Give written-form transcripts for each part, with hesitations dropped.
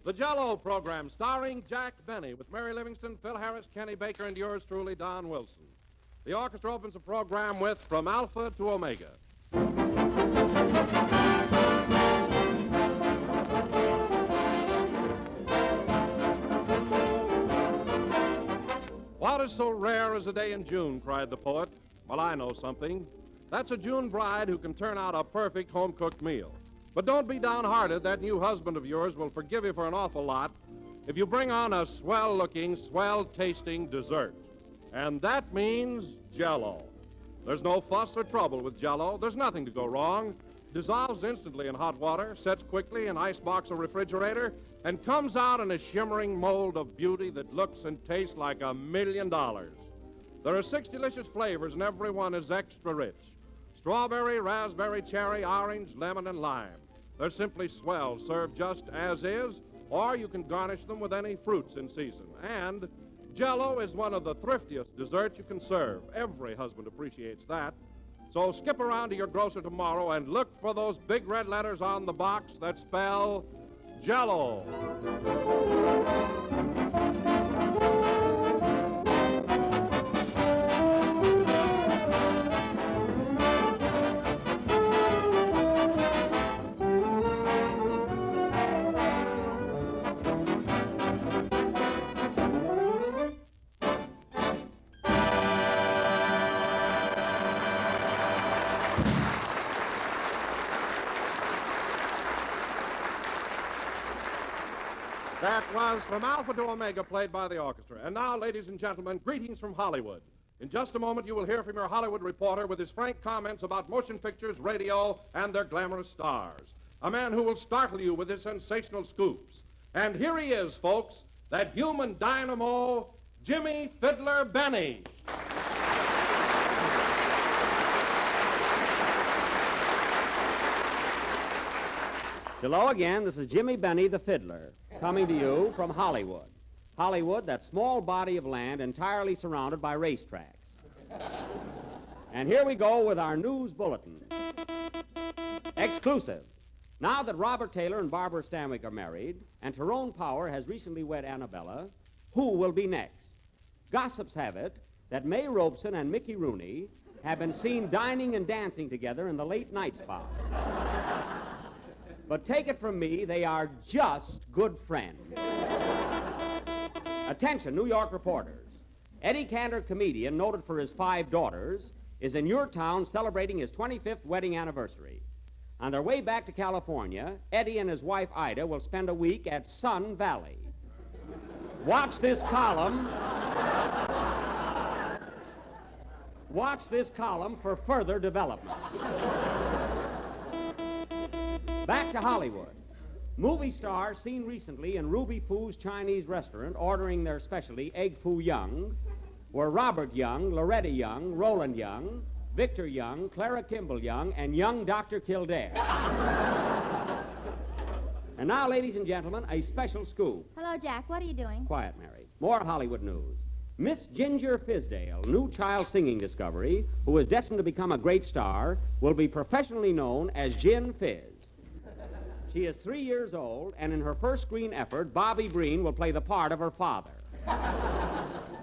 The Jello program, starring Jack Benny, with Mary Livingston, Phil Harris, Kenny Baker, and yours truly, Don Wilson. The orchestra opens the program with From Alpha to Omega. What is so rare as a day in June, cried the poet. Well, I know something. That's a June bride who can turn out a perfect home-cooked meal. But don't be downhearted. That new husband of yours will forgive you for an awful lot if you bring on a swell-looking, swell-tasting dessert. And that means Jello. There's no fuss or trouble with Jello. There's nothing to go wrong. Dissolves instantly in hot water, sets quickly in icebox or refrigerator, and comes out in a shimmering mold of beauty that looks and tastes like $1 million. There are 6 delicious flavors, and every one is extra rich. Strawberry, raspberry, cherry, orange, lemon, and lime. They're simply swell, served just as is, or you can garnish them with any fruits in season. And Jello is one of the thriftiest desserts you can serve. Every husband appreciates that. So skip around to your grocer tomorrow and look for those big red letters on the box that spell Jello. That was From Alpha to Omega, played by the orchestra. And now, ladies and gentlemen, greetings from Hollywood. In just a moment, you will hear from your Hollywood reporter with his frank comments about motion pictures, radio, and their glamorous stars. A man who will startle you with his sensational scoops. And here he is, folks, that human dynamo, Jimmy Fiddler Benny. Hello again. This is Jimmy Benny, the Fiddler, coming to you from Hollywood. Hollywood, that small body of land entirely surrounded by racetracks. And here we go with our news bulletin. Exclusive. Now that Robert Taylor and Barbara Stanwyck are married, and Tyrone Power has recently wed Annabella, who will be next? Gossips have it that May Robeson and Mickey Rooney have been seen dining and dancing together in the late night spot. But take it from me, they are just good friends. Attention, New York reporters. Eddie Cantor, comedian, noted for his 5 daughters, is in your town celebrating his 25th wedding anniversary. On their way back to California, Eddie and his wife, Ida, will spend a week at Sun Valley. Watch this column. Watch this column for further developments. Back to Hollywood. Movie stars seen recently in Ruby Foo's Chinese restaurant ordering their specialty, Egg Foo Young, were Robert Young, Loretta Young, Roland Young, Victor Young, Clara Kimball Young, and young Dr. Kildare. And now, ladies and gentlemen, a special scoop. Hello, Jack. What are you doing? Quiet, Mary. More Hollywood news. Miss Ginger Fizdale, new child singing discovery, who is destined to become a great star, will be professionally known as Gin Fizz. She is 3 years old, and in her first screen effort, Bobby Breen will play the part of her father.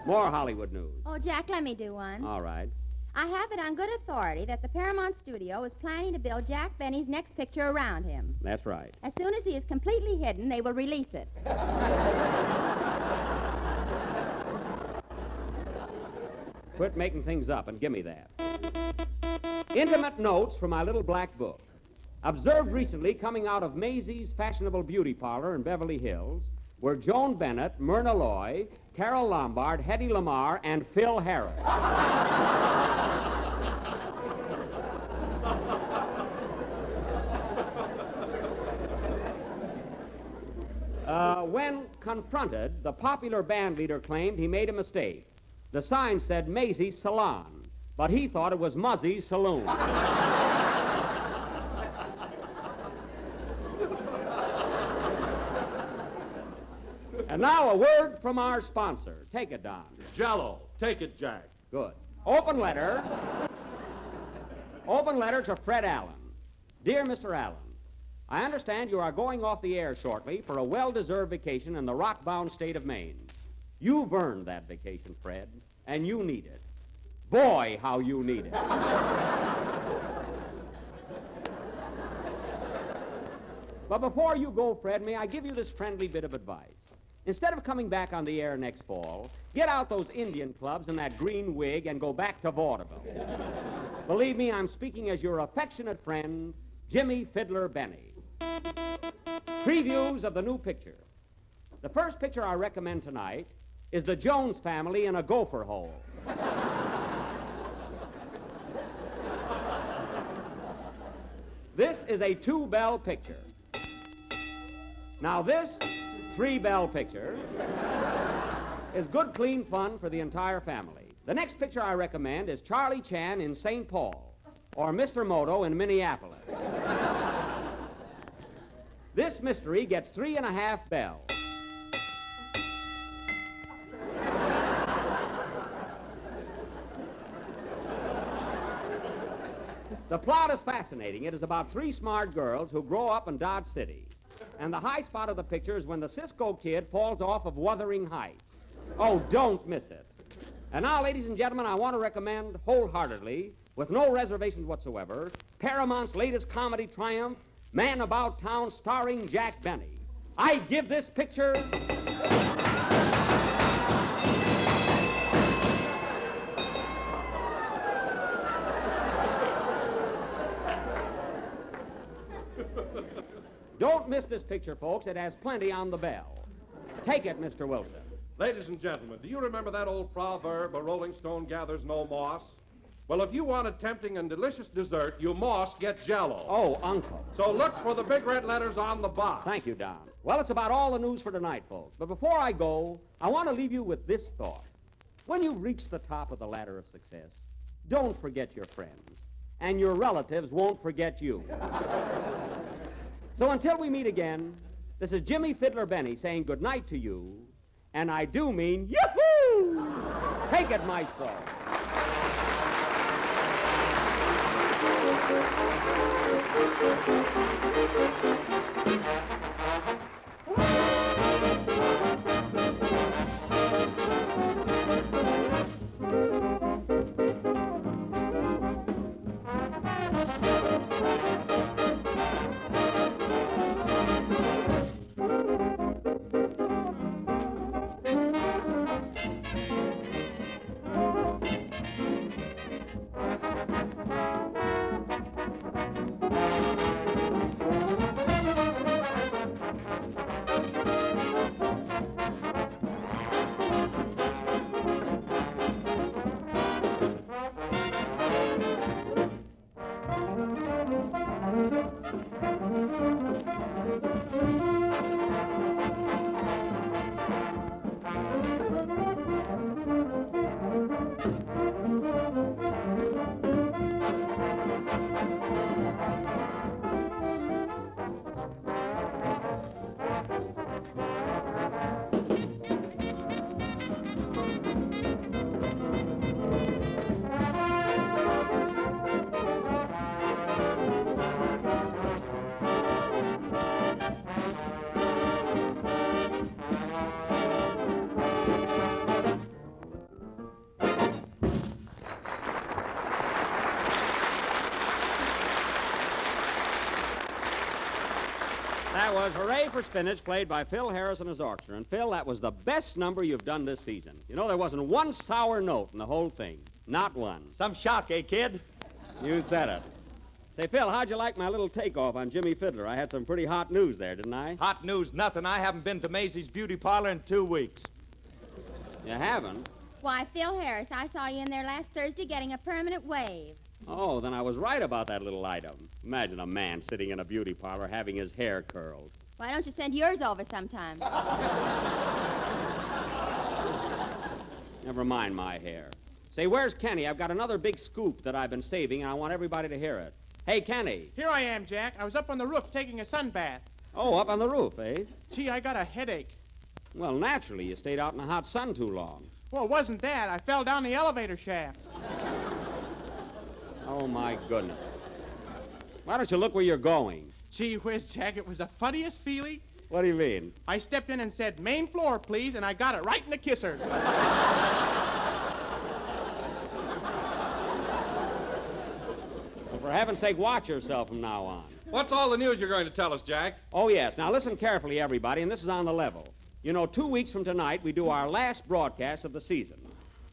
More Hollywood news. Oh, Jack, let me do one. All right. I have it on good authority that the Paramount studio is planning to build Jack Benny's next picture around him. That's right. As soon as he is completely hidden, they will release it. Quit making things up and give me that. Intimate notes from my little black book. Observed recently coming out of Maisie's fashionable beauty parlor in Beverly Hills were Joan Bennett, Myrna Loy, Carol Lombard, Hedy Lamarr, and Phil Harris. When confronted, the popular band leader claimed he made a mistake. The sign said Maisie's Salon, but he thought it was Muzzie's Saloon. And now a word from our sponsor. Take it, Don. Jello. Take it, Jack. Good. Open letter. Open letter to Fred Allen. Dear Mr. Allen, I understand you are going off the air shortly for a well-deserved vacation in the rock-bound state of Maine. You've earned that vacation, Fred, and you need it. Boy, how you need it. But before you go, Fred, may I give you this friendly bit of advice? Instead of coming back on the air next fall, get out those Indian clubs and that green wig and go back to vaudeville. Believe me, I'm speaking as your affectionate friend, Jimmy Fiddler Benny. Previews of the new picture. The first picture I recommend tonight is the Jones family in a gopher hole. This is a 2-bell picture. Now this 3-bell picture is good, clean fun for the entire family. The next picture I recommend is Charlie Chan in St. Paul or Mr. Moto in Minneapolis. This mystery gets 3.5 bells. The plot is fascinating. It is about 3 smart girls who grow up in Dodge City. And the high spot of the picture is when the Cisco Kid falls off of Wuthering Heights. Oh, don't miss it. And now, ladies and gentlemen, I want to recommend wholeheartedly, with no reservations whatsoever, Paramount's latest comedy triumph, Man About Town, starring Jack Benny. I give this picture... Don't miss this picture, folks. It has plenty on the bell. Take it, Mr. Wilson. Ladies and gentlemen, do you remember that old proverb, a rolling stone gathers no moss? Well, if you want a tempting and delicious dessert, you must get Jello. Oh, Uncle. So look for the big red letters on the box. Thank you, Don. Well, it's about all the news for tonight, folks. But before I go, I want to leave you with this thought. When you reach the top of the ladder of success, don't forget your friends. And your relatives won't forget you. So until we meet again, this is Jimmy Fiddler Benny saying good night to you, and I do mean yoo-hoo! Take it, Maestro. That was Hooray for Spinach, played by Phil Harris and his orchestra. And, Phil, that was the best number you've done this season. You know, there wasn't one sour note in the whole thing. Not one. Some shock, eh, kid? You said it. Say, Phil, how'd you like my little takeoff on Jimmy Fiddler? I had some pretty hot news there, didn't I? Hot news, nothing. I haven't been to Maisie's beauty parlor in 2 weeks. You haven't? Why, Phil Harris, I saw you in there last Thursday getting a permanent wave. Oh, then I was right about that little item. Imagine a man sitting in a beauty parlor having his hair curled. Why don't you send yours over sometime? Never mind my hair. Say, where's Kenny? I've got another big scoop that I've been saving, and I want everybody to hear it. Hey, Kenny. Here I am, Jack. I was up on the roof taking a sun bath. Oh, up on the roof, eh? Gee, I got a headache. Well, naturally, you stayed out in the hot sun too long. Well, it wasn't that. I fell down the elevator shaft. Oh, my goodness. Why don't you look where you're going? Gee whiz, Jack, it was the funniest feeling. What do you mean? I stepped in and said, main floor, please, and I got it right in the kisser. Well, for heaven's sake, watch yourself from now on. What's all the news you're going to tell us, Jack? Oh, yes. Now, listen carefully, everybody, and this is on the level. You know, 2 weeks from tonight, we do our last broadcast of the season.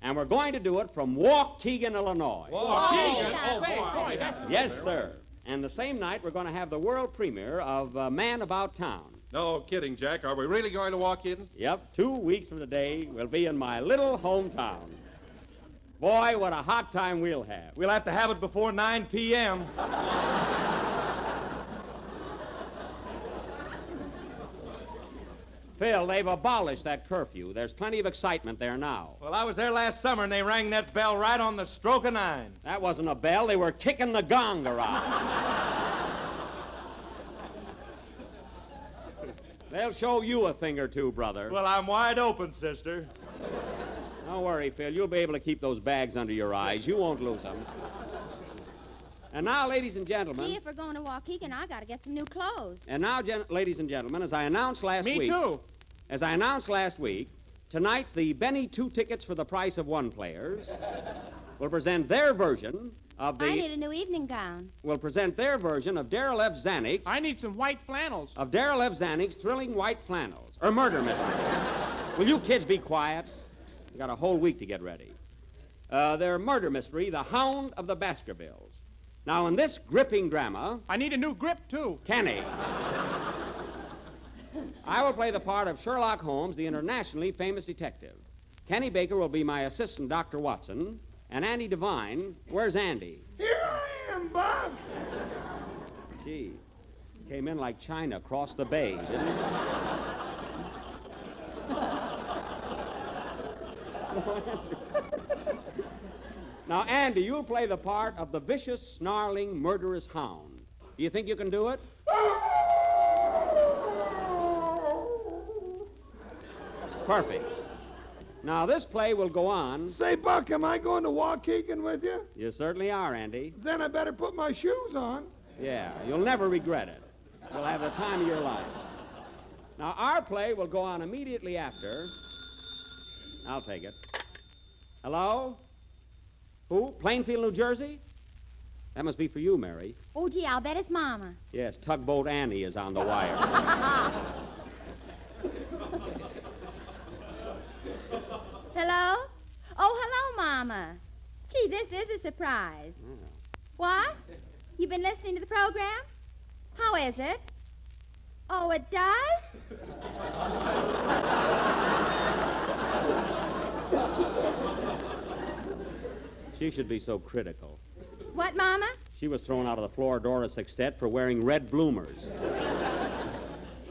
And we're going to do it from Waukegan, Illinois. Waukegan? Boy, that's Yes, sir. And the same night, we're going to have the world premiere of Man About Town. No kidding, Jack. Are we really going to walk in? Yep, 2 weeks from today, we'll be in my little hometown. Boy, what a hot time we'll have. We'll have to have it before 9 p.m. Phil, they've abolished that curfew. There's plenty of excitement there now. Well, I was there last summer, and they rang that bell right on the stroke of 9. That wasn't a bell. They were kicking the gong around. They'll show you a thing or two, brother. Well, I'm wide open, sister. Don't worry, Phil. You'll be able to keep those bags under your eyes. You won't lose them. And now, ladies and gentlemen... Gee, if we're going to Waukegan, I got to get some new clothes. And now, ladies and gentlemen, as I announced last week... Me too. As I announced last week, tonight the Benny 2 tickets for the price of 1 players will present their version of the... I need a new evening gown. Will present their version of Darrell F. Zanuck's... I need some white flannels. Of Darrell F. Zanuck's thrilling white flannels. Or murder mystery. Will you kids be quiet? You got a whole week to get ready. Their murder mystery, The Hound of the Baskervilles. Now, in this gripping drama... I need a new grip, too. Kenny. I will play the part of Sherlock Holmes, the internationally famous detective. Kenny Baker will be my assistant, Dr. Watson. And Andy Devine, where's Andy? Here I am, Bob. Gee, came in like China across the bay, didn't he? Now, Andy, you'll play the part of the vicious, snarling, murderous hound. Do you think you can do it? Perfect. Now, this play will go on... Say, Buck, am I going to Waukegan with you? You certainly are, Andy. Then I better put my shoes on. Yeah, you'll never regret it. You'll have the time of your life. Now, our play will go on immediately after... I'll take it. Hello? Who? Plainfield, New Jersey? That must be for you, Mary. Oh, gee, I'll bet it's Mama. Yes, Tugboat Annie is on the wire. Hello? Oh, hello, Mama. Gee, this is a surprise. Oh. What? You been listening to the program? How is it? Oh, it does? She should be so critical. What, Mama? She was thrown out of the Floridora Sextet for wearing red bloomers.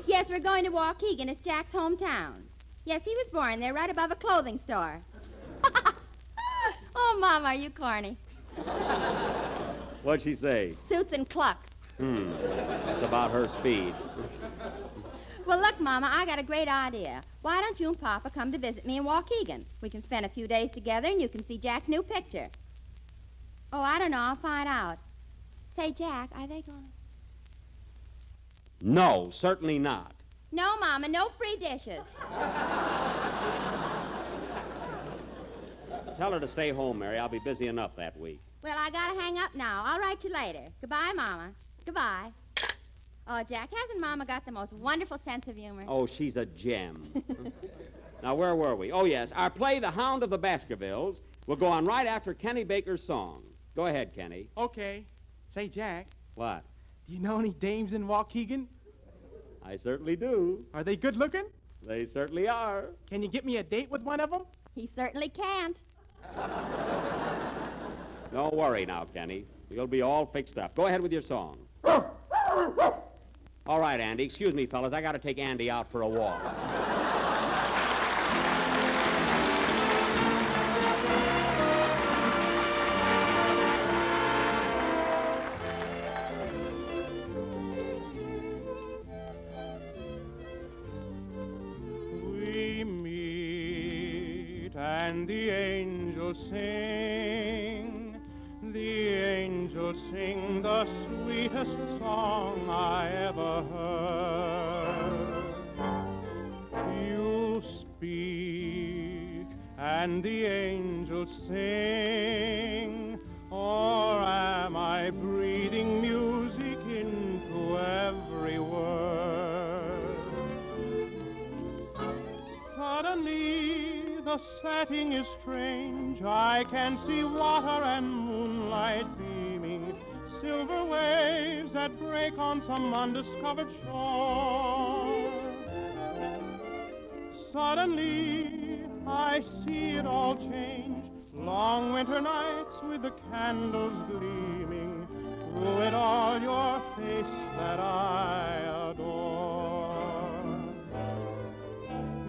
Yes, we're going to Waukegan. It's Jack's hometown. Yes, he was born there, right above a clothing store. Oh, Mama, are you corny? What'd she say? Suits and clucks. That's about her speed. Well, look, Mama, I got a great idea. Why don't you and Papa come to visit me in Waukegan? We can spend a few days together, and you can see Jack's new picture. Oh, I don't know. I'll find out. Say, Jack, are they going to... No, certainly not. No, Mama, no free dishes. Tell her to stay home, Mary. I'll be busy enough that week. Well, I gotta hang up now. I'll write you later. Goodbye, Mama. Goodbye. Oh, Jack, hasn't Mama got the most wonderful sense of humor? Oh, she's a gem. Now, where were we? Oh, yes. Our play, The Hound of the Baskervilles, will go on right after Kenny Baker's song. Go ahead, Kenny. Okay. Say, Jack, What? do you know any dames in Waukegan? I certainly do. Are they good looking? They certainly are. Can you get me a date with one of them? He certainly can't. Don't worry now, Kenny. You'll be all fixed up. Go ahead with your song. All right, Andy. Excuse me, fellas. I got to take Andy out for a walk. We meet and the angels sing. The angels sing the sweetest song I ever heard. You speak, and the angels sing, or am I breathing music into every word? Suddenly, the setting is strange. I can see water and moonlight beaming, silver waves that break on some undiscovered shore. Suddenly, I see it all change. Long winter nights with the candles gleaming, through it all your face that I adore.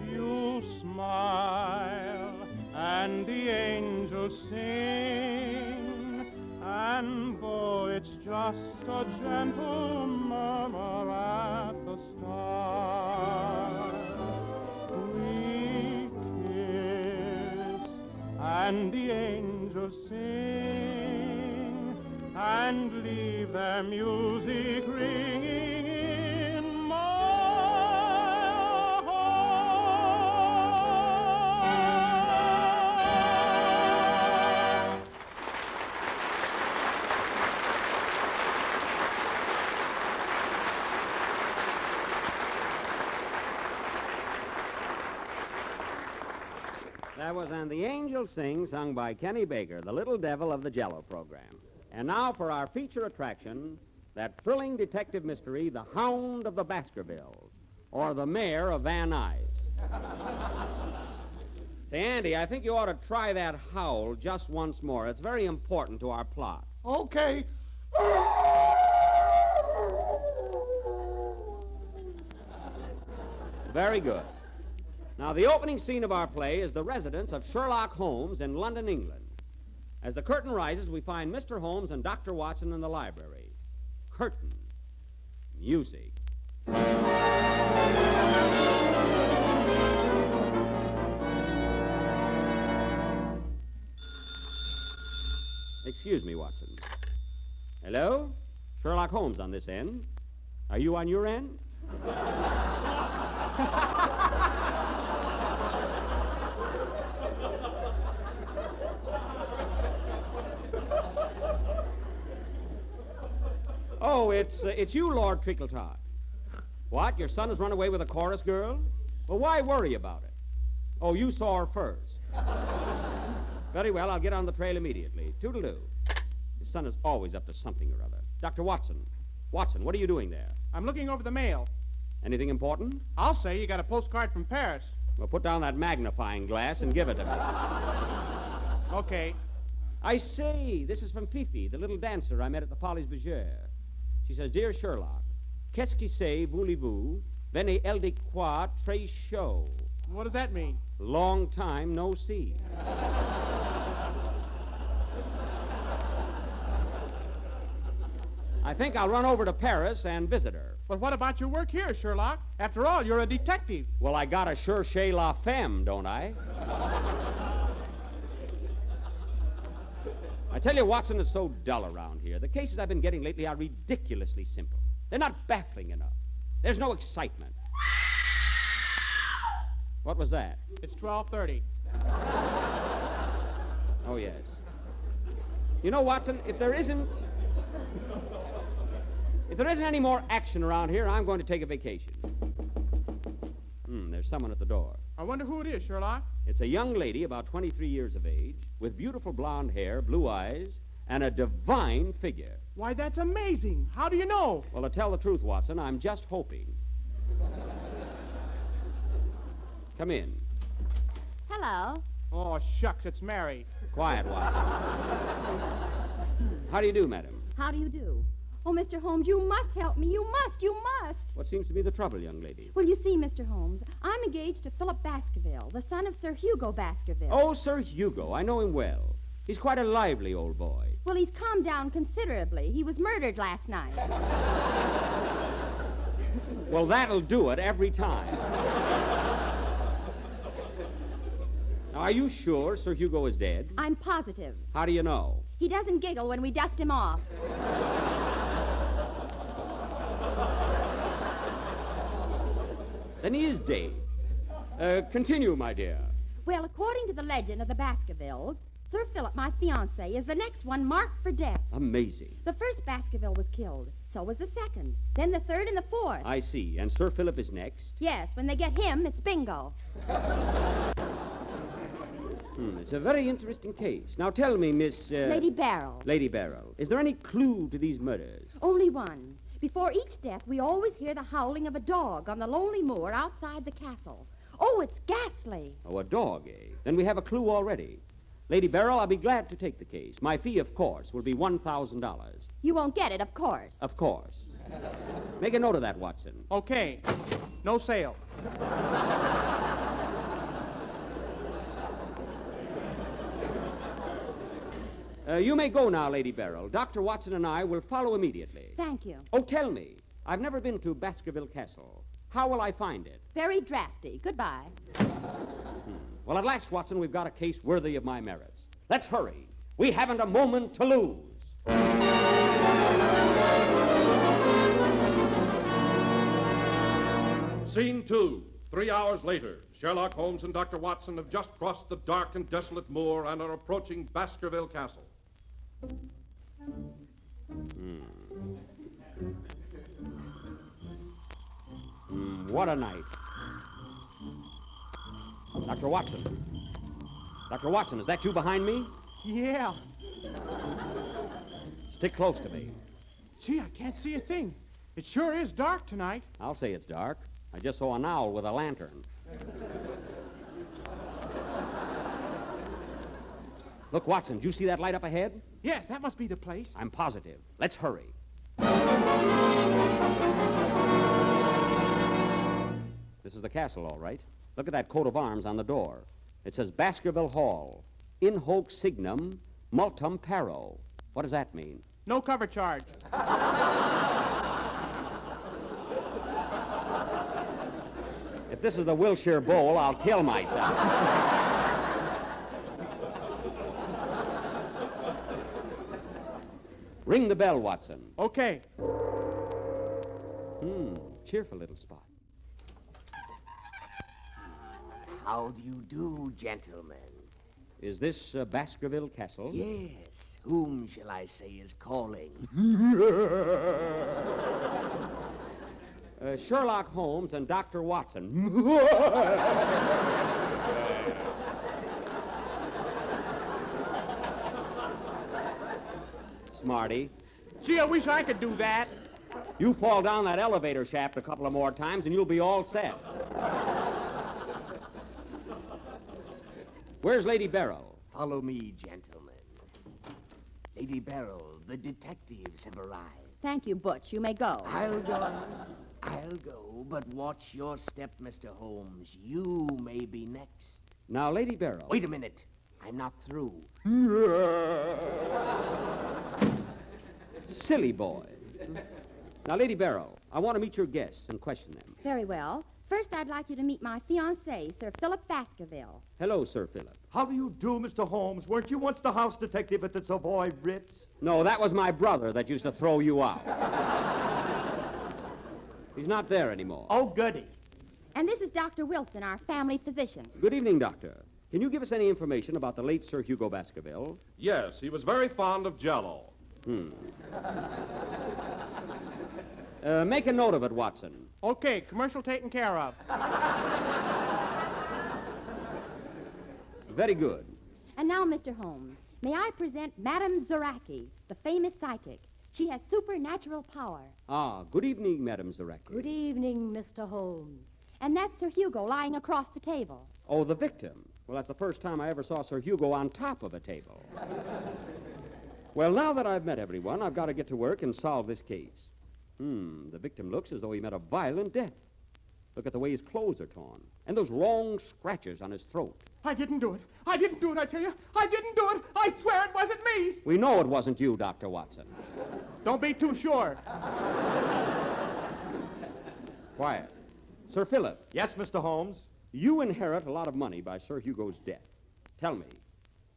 You smile, and the angels sing, and though it's just a gentle murmur at the start, we kiss, and the angels sing, and leave their music ringing in my heart. That was And the Angels Sing, sung by Kenny Baker, the little devil of the Jello program. And now for our feature attraction, that thrilling detective mystery, The Hound of the Baskervilles, or the Mayor of Van Nuys. Say, Andy, I think you ought to try that howl just once more. It's very important to our plot. Okay. Very good. Now, the opening scene of our play is the residence of Sherlock Holmes in London, England. As the curtain rises, we find Mr. Holmes and Dr. Watson in the library. Curtain. Music. Excuse me, Watson. Hello? Sherlock Holmes on this end. Are you on your end? Oh, it's you, Lord Trickletop. What? Your son has run away with a chorus girl? Well, why worry about it? Oh, you saw her first. Very well, I'll get on the trail immediately. Toodle-doo. His son is always up to something or other. Dr. Watson. Watson, what are you doing there? I'm looking over the mail. Anything important? I'll say you got a postcard from Paris. Well, put down that magnifying glass and give it to me. Okay. I say, this is from Fifi, the little dancer I met at the Folies Bergère. She says, Dear Sherlock, qu'est-ce qui c'est, voulez-vous? Venez elle de quoi très chaud. What does that mean? Long time no see. I think I'll run over to Paris and visit her. But what about your work here, Sherlock? After all, you're a detective. Well, I gotta chercher la femme, don't I? I tell you, Watson, it's so dull around here. The cases I've been getting lately are ridiculously simple. They're not baffling enough. There's no excitement. What was that? It's 12:30. Oh, yes. You know, Watson, if there isn't any more action around here, I'm going to take a vacation. There's someone at the door. I wonder who it is, Sherlock. It's a young lady about 23 years of age, with beautiful blonde hair, blue eyes, and a divine figure. Why, that's amazing. How do you know? Well, to tell the truth, Watson, I'm just hoping. Come in. Hello. Oh, shucks, it's Mary. Quiet, Watson. How do you do, madam? How do you do? Oh, Mr. Holmes, you must help me. You must. What seems to be the trouble, young lady? Well, you see, Mr. Holmes, I'm engaged to Philip Baskerville, the son of Sir Hugo Baskerville. Oh, Sir Hugo. I know him well. He's quite a lively old boy. Well, he's calmed down considerably. He was murdered last night. Well, that'll do it every time. Now, Are you sure Sir Hugo is dead? I'm positive. How do you know? He doesn't giggle when we dust him off. Then he is dead. Continue, my dear. Well, according to the legend of the Baskervilles, Sir Philip, my fiancé, is the next one marked for death. Amazing. The first Baskerville was killed. So was the second. Then the third and the fourth. I see. And Sir Philip is next? Yes, when they get him, it's bingo. It's a very interesting case. Now tell me, Miss... Lady Barrel. Lady Barrel, is there any clue to these murders? Only one. Before each death, we always hear the howling of a dog on the lonely moor outside the castle. Oh, it's ghastly. Oh, a dog, eh? Then we have a clue already. Lady Barrel, I'll be glad to take the case. My fee, of course, will be $1,000. You won't get it, of course. Of course. Make a note of that, Watson. Okay. No sale. You may go now, Lady Barrel. Dr. Watson and I will follow immediately. Thank you. Oh, tell me. I've never been to Baskerville Castle. How will I find it? Very drafty. Goodbye. Well, at last, Watson, we've got a case worthy of my merits. Let's hurry. We haven't a moment to lose. Scene 2. 3 hours later, Sherlock Holmes and Dr. Watson have just crossed the dark and desolate moor and are approaching Baskerville Castle. What a night. Dr. Watson. Dr. Watson, is that you behind me? Yeah. Stick close to me. Gee, I can't see a thing. It sure is dark tonight. I'll say it's dark. I just saw an owl with a lantern. Look, Watson, do you see that light up ahead? Yes, that must be the place. I'm positive. Let's hurry. This is the castle, all right. Look at that coat of arms on the door. It says Baskerville Hall. In hoc signum multum paro. What does that mean? No cover charge. If this is the Wilshire Bowl, I'll kill myself. Ring the bell, Watson. Okay. Cheerful little spot. How do you do, gentlemen? Is this Baskerville Castle? Yes. Whom shall I say is calling? Sherlock Holmes and Dr. Watson. Smarty. Gee, I wish I could do that. You fall down that elevator shaft a couple of more times and you'll be all set. Where's Lady Barrel? Follow me, gentlemen. Lady Barrel, the detectives have arrived. Thank you, Butch. You may go. I'll go, but watch your step, Mr. Holmes. You may be next. Now, Lady Barrel. Wait a minute. I'm not through. Silly boy. Now, Lady Barrel, I want to meet your guests and question them. Very well. First, I'd like you to meet my fiancé, Sir Philip Baskerville. Hello, Sir Philip. How do you do, Mr. Holmes? Weren't you once the house detective at the Savoy Ritz? No, that was my brother that used to throw you out. He's not there anymore. Oh, goody. And this is Dr. Wilson, our family physician. Good evening, Doctor. Can you give us any information about the late Sir Hugo Baskerville? Yes, he was very fond of Jello. Make a note of it, Watson. Okay, commercial taken care of. Very good. And now, Mr. Holmes, may I present Madame Zaraki, the famous psychic. She has supernatural power. Ah, good evening, Madame Zaraki. Good evening, Mr. Holmes. And that's Sir Hugo lying across the table. Oh, the victim. Well, that's the first time I ever saw Sir Hugo on top of a table. Well, now that I've met everyone, I've got to get to work and solve this case. The victim looks as though he met a violent death. Look at the way his clothes are torn. And those long scratches on his throat. I didn't do it. I didn't do it, I tell you. I didn't do it. I swear it wasn't me. We know it wasn't you, Dr. Watson. Don't be too sure. Quiet. Sir Philip, Yes, Mr. Holmes. you inherit a lot of money by Sir Hugo's death. Tell me,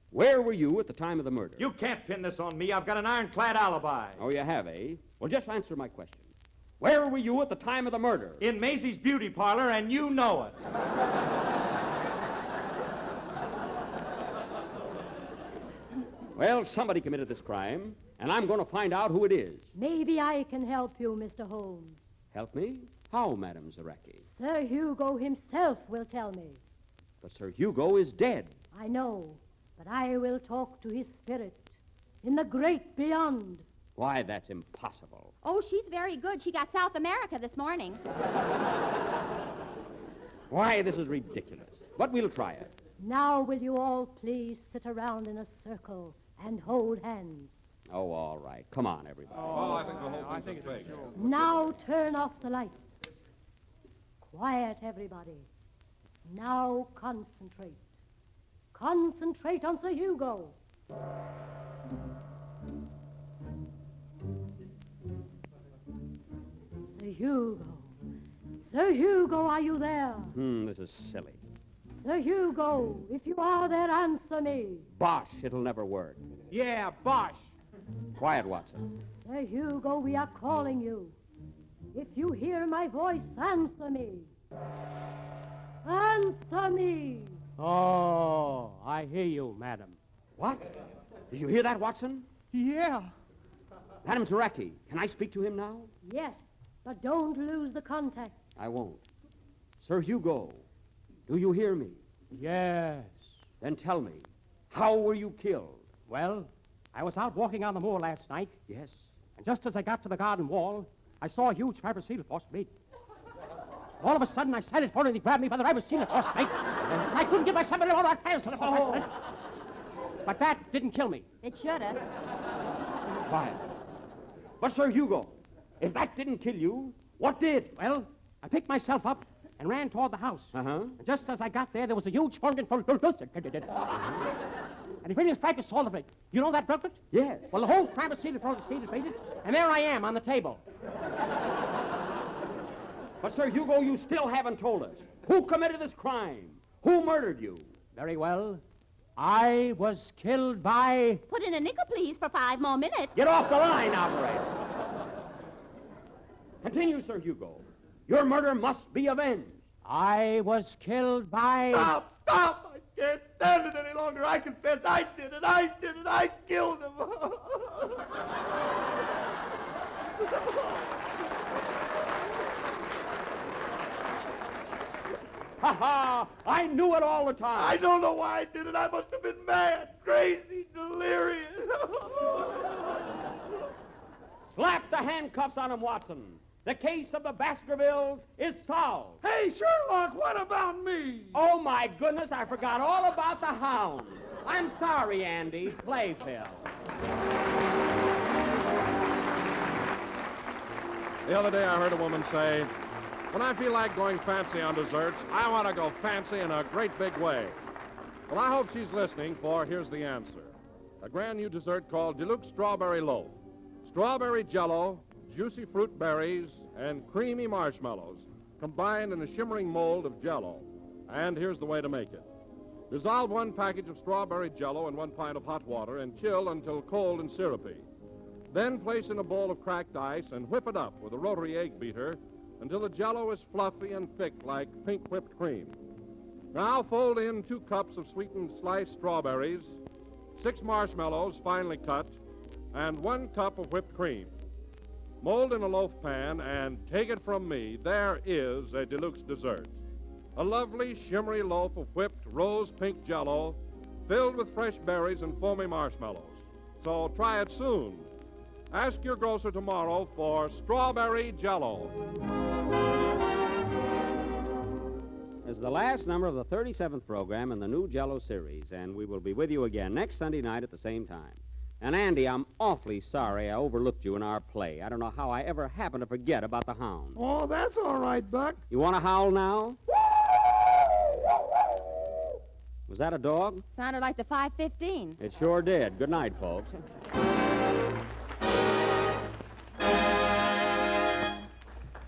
where were you at the time of the murder? You can't pin this on me. I've got an ironclad alibi. Oh, you have, eh? Well, just answer my question. Where were you at the time of the murder? In Maisie's beauty parlor, and you know it. Well, somebody committed this crime, and I'm going to find out who it is. Maybe I can help you, Mr. Holmes. Help me? How, Madame Zareki? Sir Hugo himself will tell me. But Sir Hugo is dead. I know, but I will talk to his spirit in the great beyond. Why, that's impossible. Oh, she's very good. She got South America this morning. Why, this is ridiculous. But we'll try it. Now will you all please sit around in a circle and hold hands. Oh, all right. Come on, everybody. Oh, I think the whole thing's a fake. Now turn off the lights. Quiet, everybody. Now concentrate. Concentrate on Sir Hugo. Sir Hugo. Sir Hugo, are you there? This is silly. Sir Hugo, if you are there, answer me. Bosh, it'll never work. Yeah, bosh. Quiet, Watson. Sir Hugo, we are calling you. If you hear my voice, answer me. Answer me. Oh, I hear you, madam. What? Did you hear that, Watson? Yeah. Madame Zareki, can I speak to him now? Yes, but don't lose the contact. I won't. Sir Hugo, do you hear me? Yes. Then tell me, how were you killed? Well, I was out walking on the moor last night, Yes. and just as I got to the garden wall, I saw a huge riboscele force me. All of a sudden, I started for it, and he grabbed me by the riboscele force me. And I couldn't get myself into all that fast. But that didn't kill me. It should have. Quiet. But, Sir Hugo, if that didn't kill you, what did? Well, I picked myself up and ran toward the house. Uh-huh. And just as I got there was a huge funk and he really practiced all of it. You know that, Brooklyn? Yes. Well, the whole riboscele force is faded, and there I am on the table. But, Sir Hugo, you still haven't told us. Who committed this crime? Who murdered you? Very well. I was killed by... Put in a nickel, please, for 5 more minutes. Get off the line, operator. Continue, Sir Hugo. Your murder must be avenged. I was killed by... Stop! Stop! I can't stand it any longer. I confess I did it. I did it. I killed him. Ha ha! I knew it all the time. I don't know why I did it. I must have been mad, crazy, delirious. Slap the handcuffs on him, Watson. The case of the Baskervilles is solved. Hey, Sherlock, what about me? Oh, my goodness, I forgot all about the Hound. I'm sorry, Andy. Play, Phil. The other day I heard a woman say, when I feel like going fancy on desserts, I want to go fancy in a great big way. Well, I hope she's listening, for here's the answer. A brand new dessert called Deluxe Strawberry Loaf. Strawberry Jello, juicy fruit berries, and creamy marshmallows combined in a shimmering mold of Jello. And here's the way to make it. Dissolve 1 package of strawberry Jello in 1 pint of hot water and chill until cold and syrupy. Then place in a bowl of cracked ice and whip it up with a rotary egg beater until the Jello is fluffy and thick like pink whipped cream. Now fold in 2 cups of sweetened sliced strawberries, 6 marshmallows finely cut, and 1 cup of whipped cream. Mold in a loaf pan, and take it from me, there is a deluxe dessert. A lovely, shimmery loaf of whipped rose-pink Jello filled with fresh berries and foamy marshmallows. So try it soon. Ask your grocer tomorrow for Strawberry Jello. This is the last number of the 37th program in the new Jello series, and we will be with you again next Sunday night at the same time. And, Andy, I'm awfully sorry I overlooked you in our play. I don't know how I ever happened to forget about the Hound. Oh, that's all right, Buck. You want to howl now? Was that a dog? Sounded like the 5:15. It sure did. Good night, folks.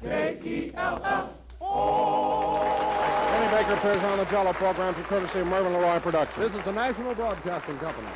Kenny Baker appears on the Jello program through courtesy of Mervyn LeRoy Productions. This is the National Broadcasting Company.